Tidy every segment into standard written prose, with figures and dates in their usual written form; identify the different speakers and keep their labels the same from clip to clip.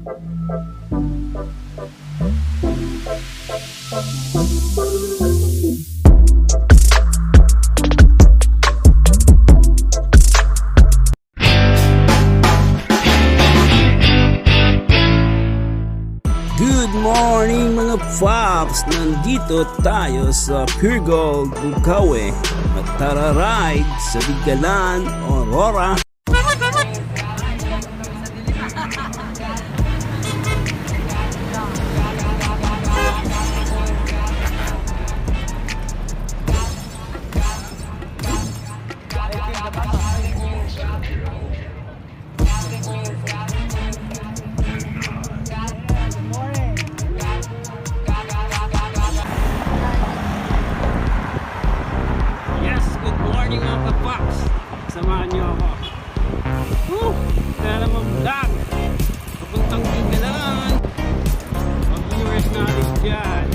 Speaker 1: Good morning mga Fox! Nandito tayo sa Pure Gold, Bukawi at tara ride sa Bigalan, Aurora. Samahan niyo ako. Kaya naman vlog papuntang Bigalan. Mga viewers natin dyan.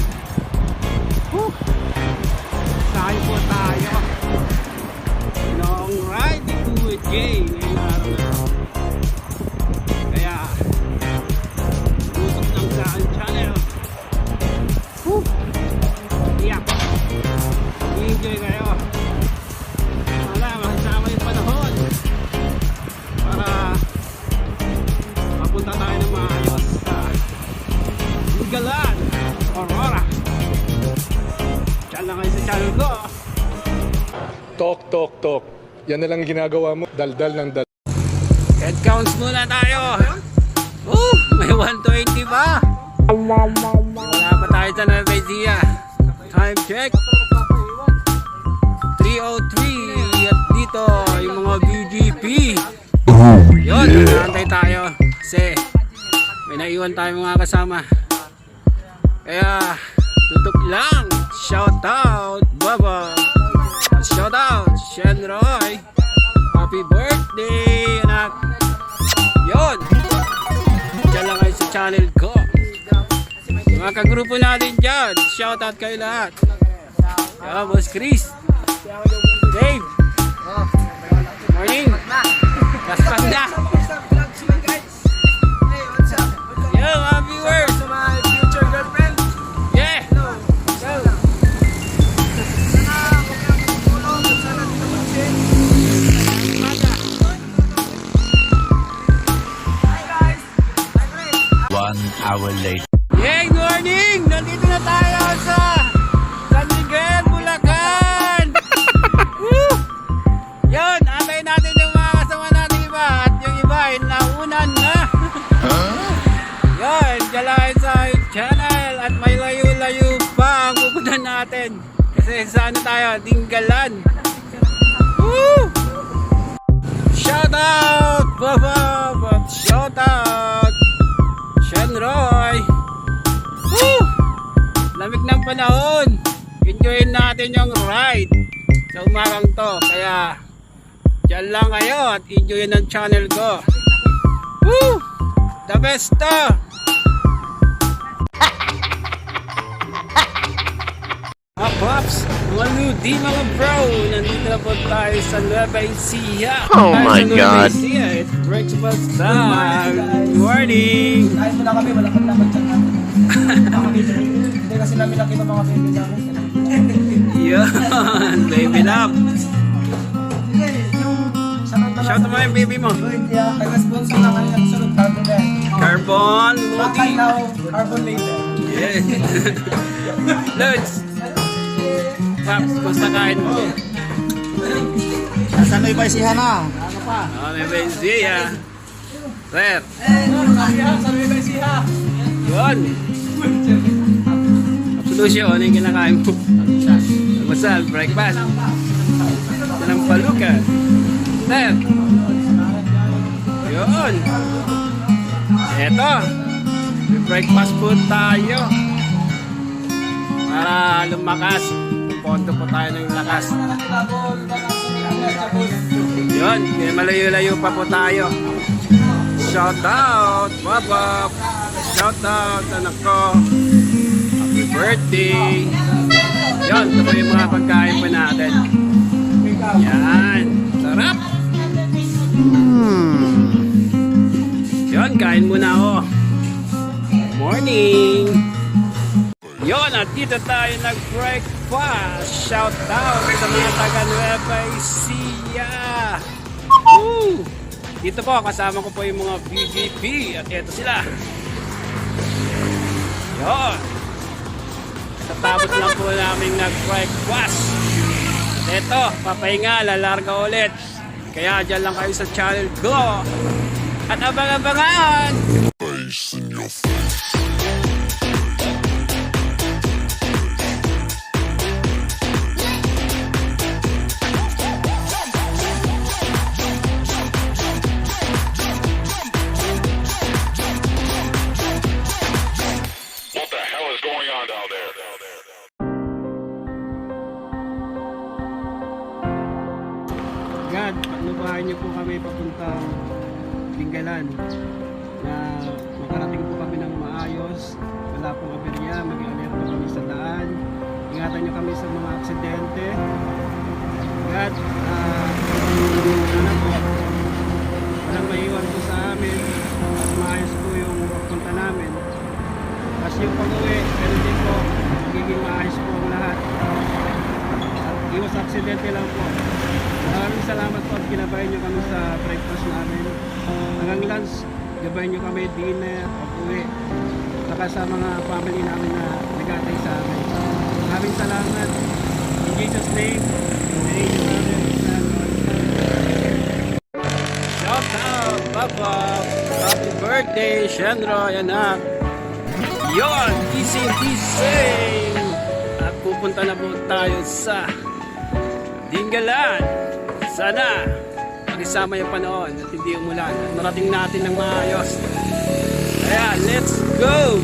Speaker 1: Tayo po tayo. Long ride to a game ngayong araw na ito. Kaya usok lang sa channel. Iyak. Enjoy kayo. Bigalan, Aurora. Diyan lang kayo sa channel ko.
Speaker 2: Talk. Yan na lang ginagawa mo. Daldal ng dal.
Speaker 1: Head counts muna tayo. May 120 pa. Wala pa tayo sa Nueva Ecija. Time check 3:03. At dito yung mga BGP. Yun, nantay tayo. Kasi may naiwan tayo mga kasama. Kaya tutok lang. Shout out Baba. Shout out Shen Roy. Happy birthday anak. Yon. Diyan lang kayo sa channel ko. Mga kagrupo natin dyan. Shout out kayo lahat. Yeah, Boss Chris, Dave, morning. Kaspanda. Yo mga viewers.
Speaker 3: Hour later.
Speaker 1: Hey, good morning! Nandito na tayo sa San Miguel, Bulacan! Yun, antayin natin yung mga kasama natin iba at yung iba ay naunan na. Yun, dyan lang sa channel at may layo-layo pa ang pupunta natin. Kasi saan tayo? Bigalan. Shout out! Baba! Shout out! Roy. Lamig ng panahon. Enjoyin natin yung ride sa umagang to. Kaya dyan lang kayo at enjoyin ang channel ko. The best to. Mga Pops, mga Ludi, mga bro, nandito na po tayo sa Nueva Ecija.
Speaker 3: Oh my God.
Speaker 1: It's breakfast time. Good morning.
Speaker 4: Kain muna kami, wala kang dapat dyan namin. Hindi kasi namin nakita mga baby namin.
Speaker 1: Yan, baby love. Shout out mo yung baby mo.
Speaker 4: Taga-sponsor na kami ang sunod carbon na.
Speaker 1: Carbon, Lodi.
Speaker 4: Now, carbon later.
Speaker 1: Yes. Lods. Pops, basta kain mo.
Speaker 4: Nasa Nueva Ecija na. Ano pa?
Speaker 1: Nueva Ecija. Sir.
Speaker 4: Sa Nueva Ecija.
Speaker 1: Yun. Absolution, ano yung kinakain mo? Masal, breakfast. Sinampalukan. Sir. Yun. Eto. May breakfast po tayo. Para lumakas. Pondo po tayo ng lakas. Yun, kaya malayo-layo pa po tayo. Shout out, Baba. Shout out, anak ko. Happy birthday. Yun, ito po yung mga pagkain po natin. Yan, sarap. Yun, kain muna ako. morning! Yon, at dito tayo nag-breakfast. Shout out sa mga taga Nueva Ecija. Woo! Dito po, kasama ko po yung mga VGP at eto sila. Yon. Tatapos lang po namin nag-breakfast. Eto, papahinga, lalarga ulit. Kaya dyan lang kayo sa channel ko. At abang-abangan! God, pagnubahan niyo po kami papuntang Dingalan na makarating po kami ng maayos, wala pong aberya, mag-alerto kami sa daan, ingatan niyo kami sa mga aksidente. God, sana po walang maiwan po sa amin at maayos po yung pagpunta namin. Tapos yung pag-uwi, pero din po magiging maayos po ang lahat at iwas aksidente lang po. Maraming salamat po at ginabayan nyo kami sa breakfast namin. Hanggang lunch, gabayan nyo kami dinner, pag-uwi. Saka sa mga family namin na nagatay sa amin. Maraming salamat. In Jesus' name, amen. Shout out, Papa. Happy birthday, Shenro, anak. Yon, gising-gising. At pupunta na po tayo sa Dingalan. Sana makisama yung panahon at hindi umulan at marating natin ng maayos. Kaya let's go!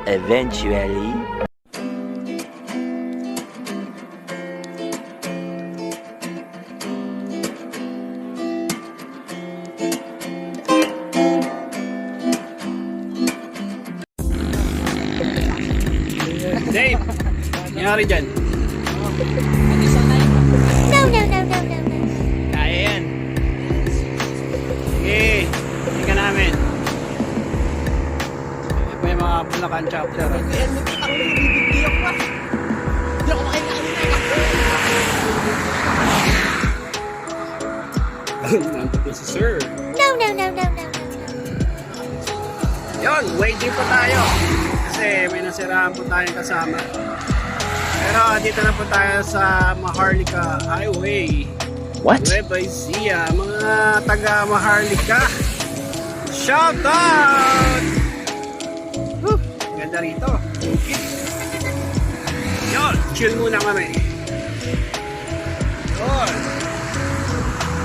Speaker 3: Eventually.
Speaker 1: Dave, nangyari dyan?
Speaker 5: No.
Speaker 1: Kaya yan. Sige, hindi ka namin. Ito pa yung mga Bulacan chapter. Nandito si Sir.
Speaker 5: No.
Speaker 1: Yun, waiting po tayo. Kasi may nasiraan po tayong kasama. Pero dito na po tayo sa Maharlika Highway.
Speaker 3: What?
Speaker 1: Nueva Ecija, mga taga Maharlika. Shout out! Whew, ganda rito. Yun, chill muna kami. Yun.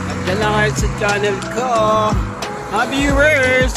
Speaker 1: At dyan lang kayo sa channel ko. Happy viewers!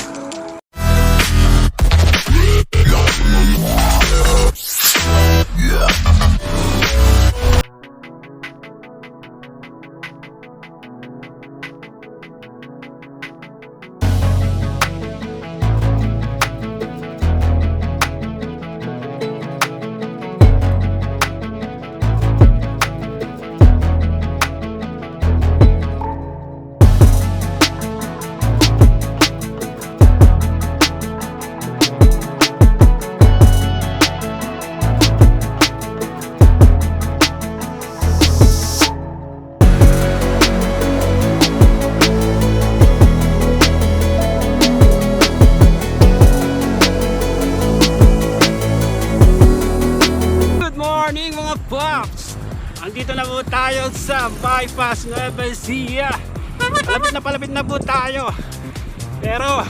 Speaker 1: Nandito na po tayo sa bypass Nueva Ecija. Palapit na po tayo. Pero,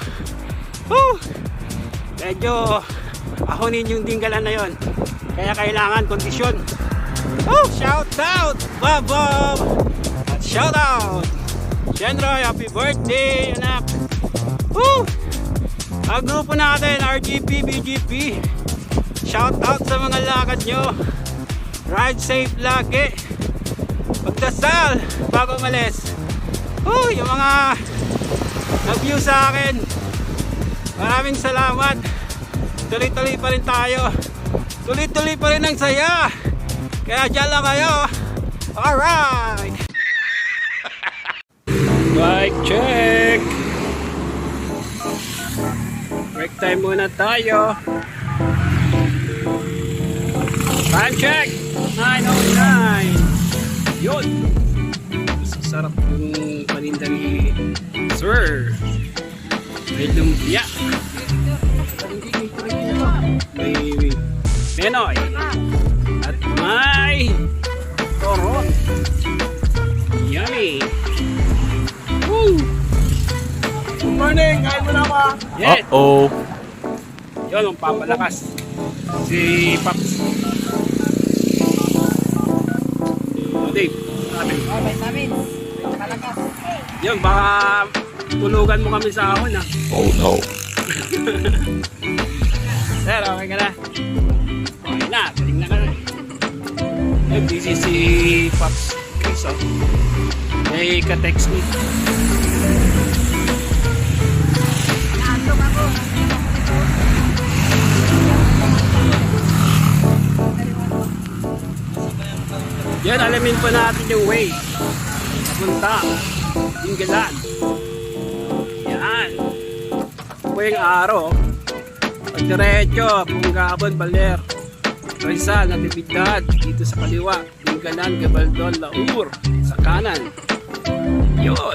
Speaker 1: medyo ahonin yung dinggalan na yon. Kaya kailangan kondisyon. Shout out, Bob! At shout out, Shenroy, happy birthday, anak! Ang grupo natin, RGP, BGP. Shout out sa mga lakad nyo. Ride safe lagi. Pagdasal bago umalis. Yung mga nag-view sa akin, maraming salamat. Tuloy-tuloy pa rin tayo. Tuloy-tuloy pa rin ang saya. Kaya dyan lang kayo. Alright. Bike check. Break time muna tayo. Time check. 9:09. Yun. Sarap yung paninda ni Sir. May lumpia. May Penoy. At may Toron. Yummy. Woo!
Speaker 4: Good morning, kain mo na ako.
Speaker 1: Yes.
Speaker 3: Uh-oh.
Speaker 1: Yun, ang papalakas. Si Paps. Dave. Sabi. Yun, baka tulugan mo kami sa ahon, ha?
Speaker 3: Oh no.
Speaker 1: Sir, okay ka na? Okay na, galing na ka na. Yun, busy si Pops Chris, oh. May ka-text me. Yan, alamin pa natin yung way. Papunta. Dinggalan. Yan. Po yung araw. Pagdiretso, Pungabon, Baler, Rizal, Natividad, dito sa kaliwa, Dinggalan, Gabaldon, Laur, sa kanan. Yun.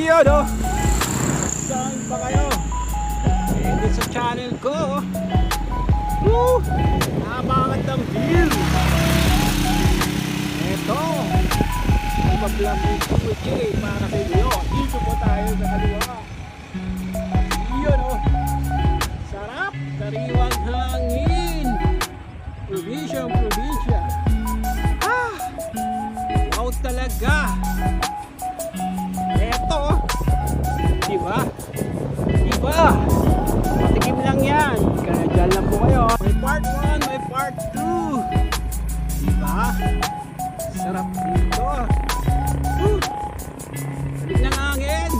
Speaker 1: Yun, oh. Saan pa kayo? Dito sa channel ko. Napakagandang view. Eto. Mag-vlog yung Kuchi para sa inyo. Dito po tayo sa kaliwa. Yun, oh. Sarap. Sariwang hangin. Probinsya. Wow talaga. Eto, diba? Patikim lang yan. Kaya dyan lang po kayo. May part 1, may part 2. Diba? Sarap dito. Balik ng hangin.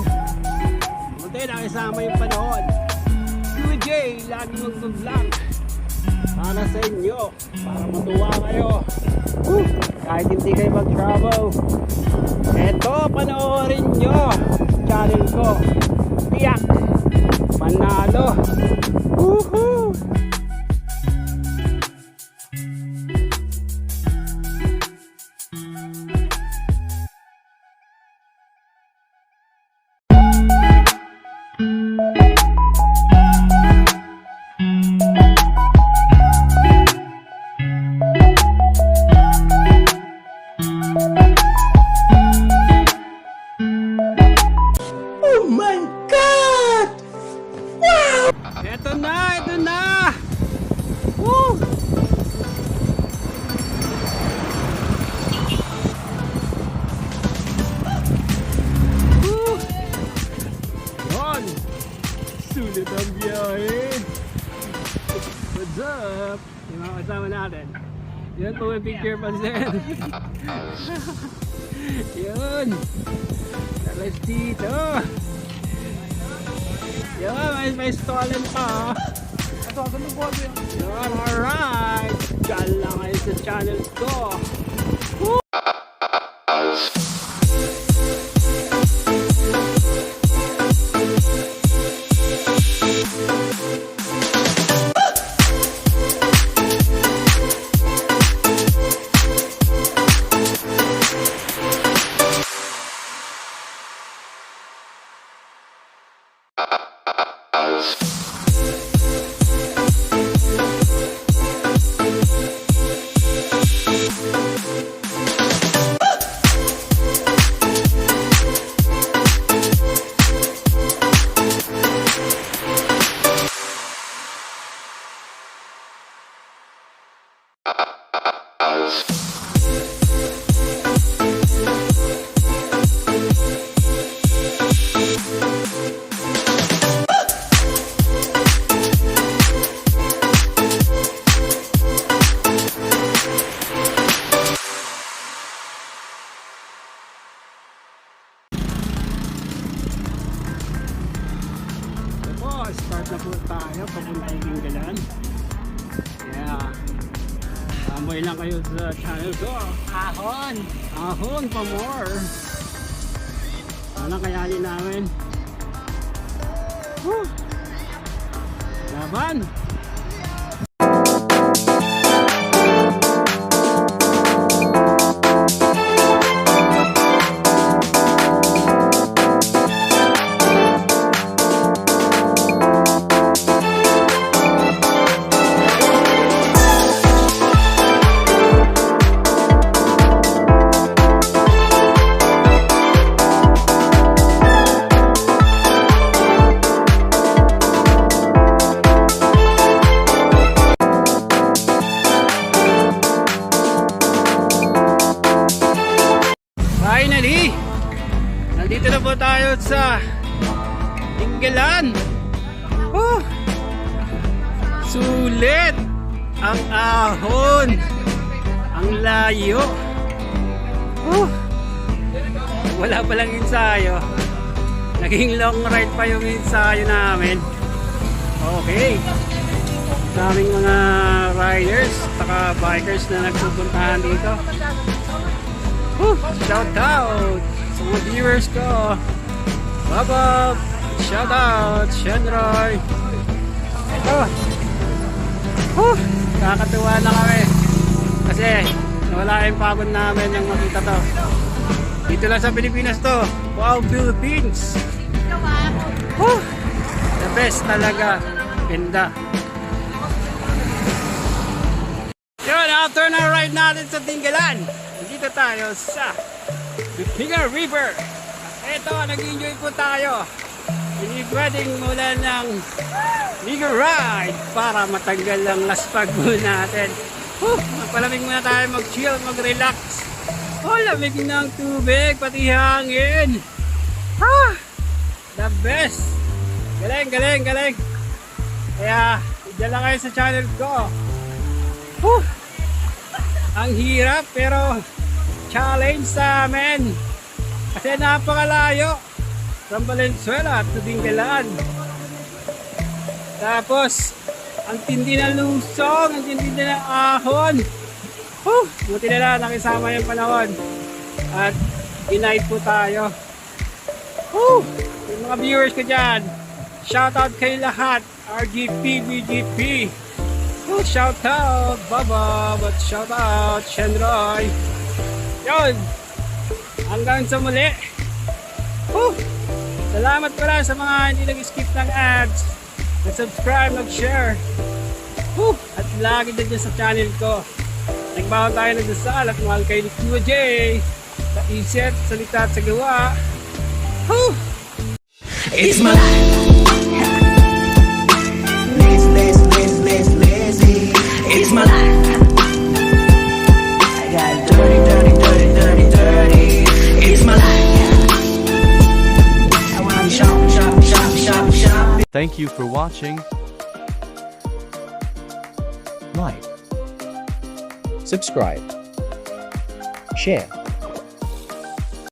Speaker 1: Buti nakisama yung panahon. QJ, lagi mag-vlog para sa inyo. Para matuwa kayo. Kahit hindi kayo mag-travel. Eto, panoorin nyo channel ko. Tiyak panalo. Woohoo! Ito na! Woo! Woo! up? Yung mga kasama natin. Yun, pumipicture pa din. Yun. Let's dito. Yun, may stolen pa. Yun, alright. Diyan lang kayo sa channel ko. Start na po tayo papuntang Tinggalan. Yeah. Tambay lang kayo sa channel ko. Ahon! Ahon pa more! Ano kayanin namin? Woo! Laban! Finally! Nandito na po tayo sa Tinggalan. Sulit! Ang ahon! Ang layo! Wala palang ensayo. Naging long ride pa yung ensayo namin. Okay. Daming mga riders saka bikers na nagpupuntahan dito. Shout out sa mga viewers ko. Bob, shout out Shenroy. Ito. Kakatuwa na kami kasi nawala yung pagod namin yung makita to. Dito lang sa Pilipinas to. Wow, Philippines. The best talaga. Ganda. Yun, after na ride natin sa Tinggalan, dito tayo sa Bipinga River. Ito, nag-enjoy po tayo. Hindi pwedeng mula ng Liga Ride para matanggal ang laspag mo natin. Magpalamig muna tayo, mag-chill, mag-relax. Lamig ng tubig, pati hangin. The best. Galing, galing, galing. Kaya, dyan lang kayo sa channel ko. Ang hirap pero challenge sa amin kasi napakalayo from Valenzuela to Tinggalan. Tapos ang tindi ng lusong, ang tindi ng ahon. Buti na lang nakisama yung panahon at inay po tayo. Yung mga viewers ko dyan, shout out kay lahat. RGP, BGP, shout out Baba, but shout out Shenroy. Yun, hanggang sa muli. Salamat pala sa mga hindi nag-skip ng ads, nag-subscribe, nag-share, at lagi din dyan sa channel ko. Nagbawa tayo ng dasal at mahal kayo ni QJ sa isip, salita at sa gawa.
Speaker 6: It's my life. Lazy. It's my life. I got dirty. It's my life. I wanna shop.
Speaker 3: Thank you for watching.
Speaker 7: like, subscribe, share.